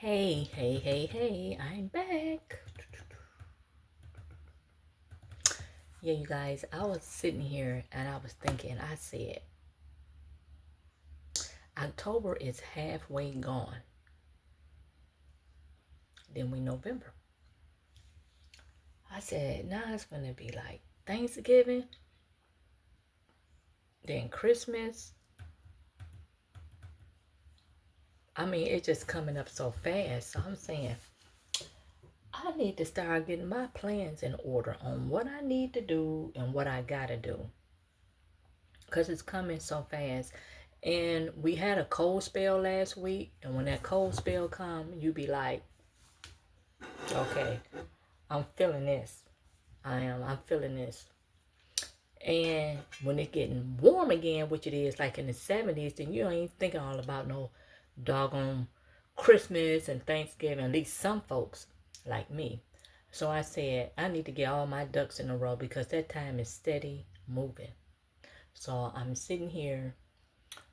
Hey, I'm back. Yeah, you guys, I was sitting here and I was thinking, I said, October is halfway gone. Then we November. I said, now it's going to be like Thanksgiving, then Christmas. I mean, it's just coming up so fast. So I'm saying, I need to start getting my plans in order on what I need to do and what I got to do. Because it's coming so fast. And we had a cold spell last week. And when that cold spell come, you be like, okay, I'm feeling this. I'm feeling this. And when it's getting warm again, which it is like in the 70s, then you ain't thinking all about no doggone Christmas and Thanksgiving, at least some folks like me. So I said, I need to get all my ducks in a row because that time is steady moving. So I'm sitting here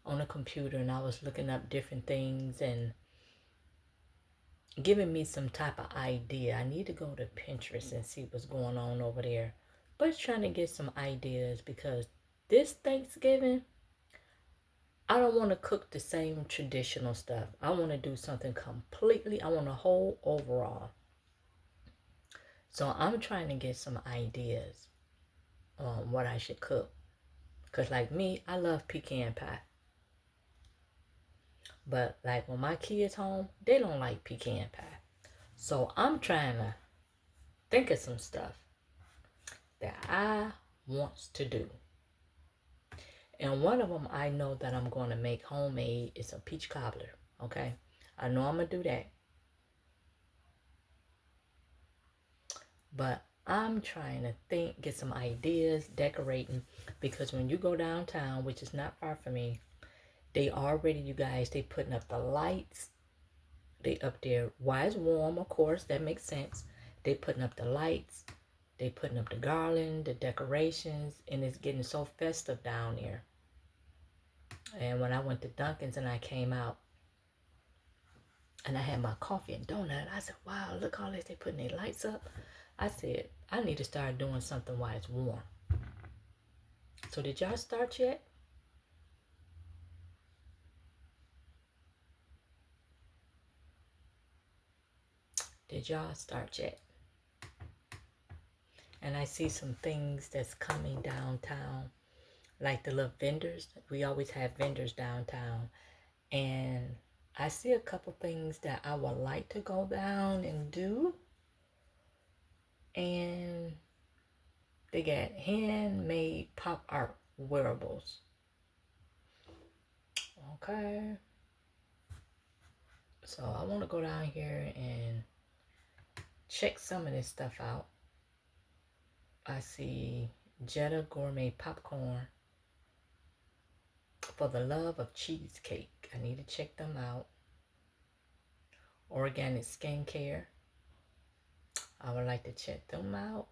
on a computer and I was looking up different things and giving me some type of idea. I need to go to Pinterest and see what's going on over there. But trying to get some ideas because this Thanksgiving, I don't want to cook the same traditional stuff. I want to do something completely, I want a whole overall. So I'm trying to get some ideas on what I should cook. Because like me, I love pecan pie. But like when my kids home, they don't like pecan pie. So I'm trying to think of some stuff that I wants to do. And one of them I know that I'm going to make homemade is a peach cobbler. Okay. I know I'm going to do that. But I'm trying to think, get some ideas, decorating. Because when you go downtown, which is not far from me, they already, you guys, they putting up the lights. They up there. Why it's warm, of course. That makes sense. They putting up the lights. They putting up the garland, the decorations. And it's getting so festive down there. And when I went to Dunkin's and I came out, and I had my coffee and donut, I said, wow, look all this. They putting their lights up. I said, I need to start doing something while it's warm. So did y'all start yet? Did y'all start yet? And I see some things that's coming downtown, like the little vendors. We always have vendors downtown. And I see a couple things that I would like to go down and do. And they got handmade pop art wearables. Okay. So I want to go down here and check some of this stuff out. I see Jetta Gourmet Popcorn for the Love of Cheesecake. I need to check them out. Organic Skincare. I would like to check them out.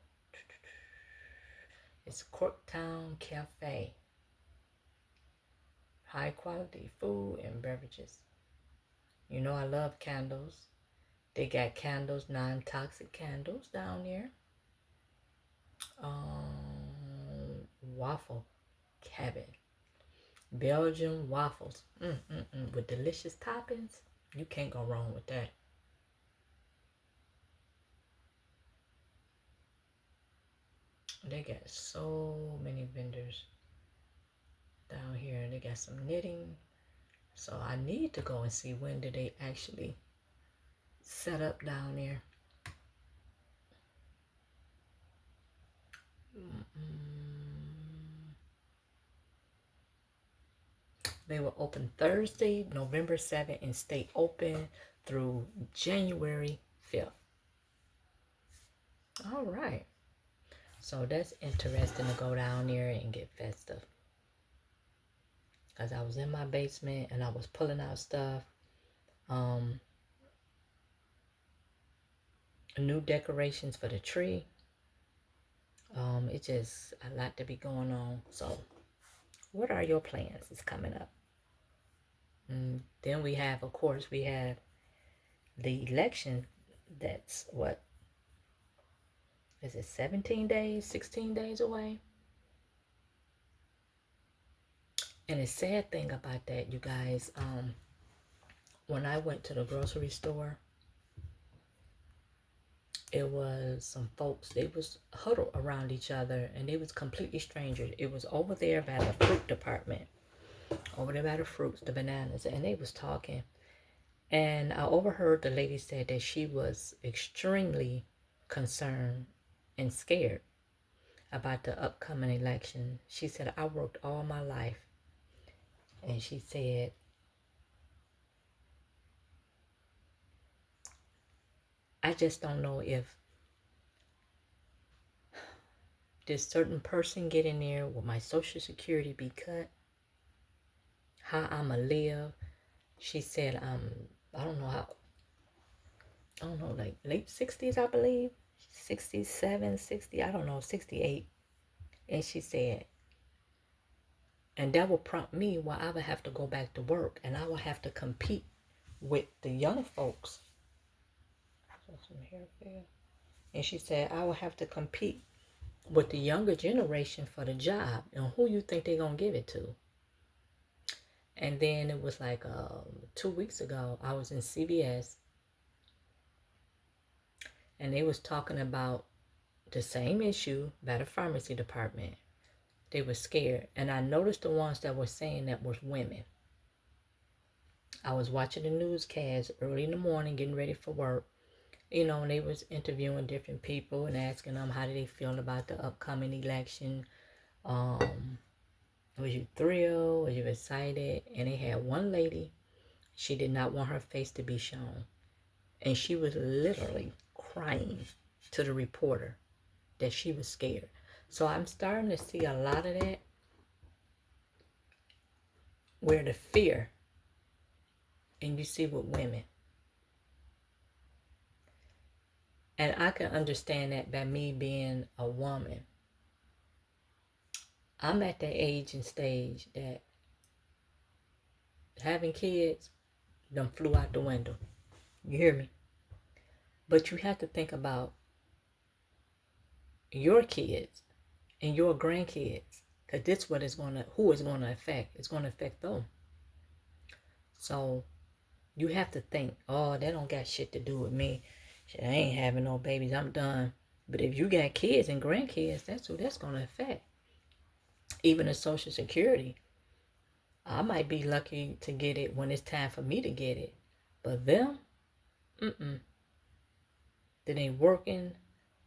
It's Corktown Cafe. High quality food and beverages. You know I love candles. They got candles, non-toxic candles down there. Waffle Cabin. Belgian waffles. With delicious toppings. You can't go wrong with that. They got so many vendors down here. They got some knitting. So I need to go and see when did they actually set up down there. They will open Thursday, November 7th and stay open through January 5th. All right. So that's interesting to go down there and get festive. Because I was in my basement and I was pulling out stuff. New decorations for the tree. It's just a lot to be going on. So what are your plans? It's coming up. And then we have, of course, we have the election, that's what is it, 17 days, 16 days away? And the sad thing about that, you guys, when I went to the grocery store, it was some folks, they was huddled around each other, and they was completely strangers. It was over there by the fruit department, over there by the fruits, the bananas, and they was talking. And I overheard the lady said that she was extremely concerned and scared about the upcoming election. She said, I worked all my life. And she said, I just don't know if this certain person get in there, will my Social Security be cut? How I'ma live? She said, I don't know how, I don't know, like late 60s, I believe. 67, 60, I don't know, 68. And she said, and that will prompt me why I would have to go back to work, and I will have to compete with the young folks. And she said, I will have to compete with the younger generation for the job, and who you think they're going to give it to? And then it was like 2 weeks ago, I was in CVS, and they was talking about the same issue by the pharmacy department. They were scared, and I noticed the ones that were saying that was women. I was watching the newscast early in the morning, getting ready for work, you know, and they was interviewing different people and asking them how did they feel about the upcoming election. Was you thrilled? Was you excited? And they had one lady, she did not want her face to be shown. And she was literally crying to the reporter that she was scared. So I'm starting to see a lot of that where the fear, and you see with women. And I can understand that by me being a woman. I'm at that age and stage that having kids done flew out the window. You hear me? But you have to think about your kids and your grandkids, because this what is going to, who is going to affect. It's going to affect them. So you have to think, oh, that don't got shit to do with me. Shit, I ain't having no babies. I'm done. But if you got kids and grandkids, that's who that's going to affect. Even the Social Security, I might be lucky to get it when it's time for me to get it. But them, they ain't working,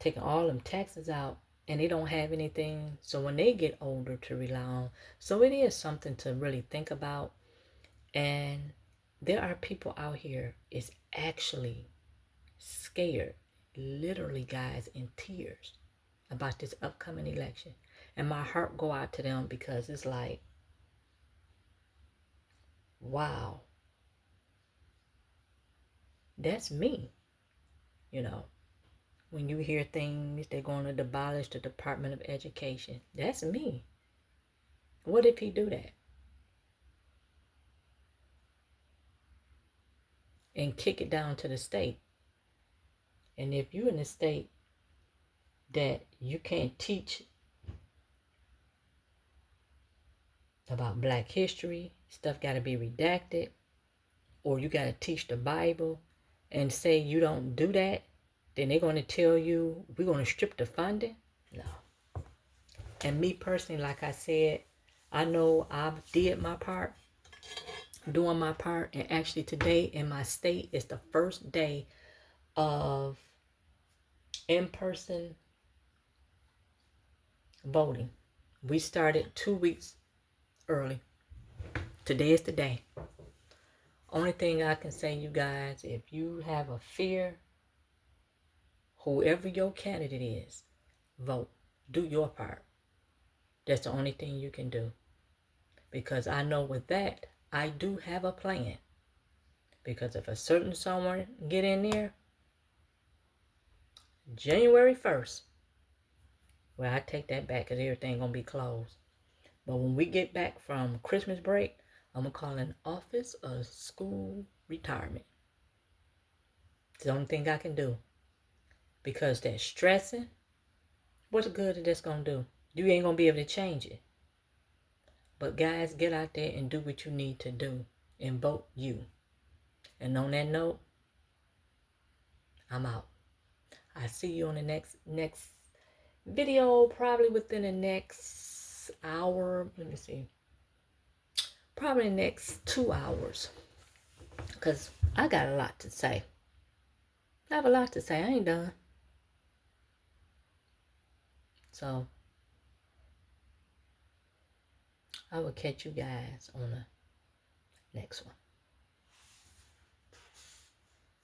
taking all them taxes out, and they don't have anything. So when they get older to rely on. So it is something to really think about. And there are people out here is actually scared, literally, guys, in tears about this upcoming election. And my heart go out to them because it's like, wow, that's me. You know, when you hear things, they're going to abolish the Department of Education. That's me. What if he do that? And kick it down to the state. And if you're in a state that you can't teach about Black history, stuff got to be redacted, or you got to teach the Bible, and say you don't do that, then they're going to tell you we're going to strip the funding? No. And me personally, like I said, I know I did my part, doing my part, and actually today in my state is the first day of in-person voting. We started 2 weeks early. Today is the day. Only thing I can say, you guys, if you have a fear, whoever your candidate is, vote. Do your part. That's the only thing you can do. Because I know with that, I do have a plan. Because if a certain someone get in there, January 1st, well, I take that back because everything going to be closed. But when we get back from Christmas break, I'm going to call an office of school retirement. the only thing I can do. Because that stressing, what good is this going to do? You ain't going to be able to change it. But guys, get out there and do what you need to do. And vote you. And on that note, I'm out. I see you on the next video, probably within the next hour. Let me see. Probably the next 2 hours. Because I got a lot to say. I have a lot to say. I ain't done. So, I will catch you guys on the next one.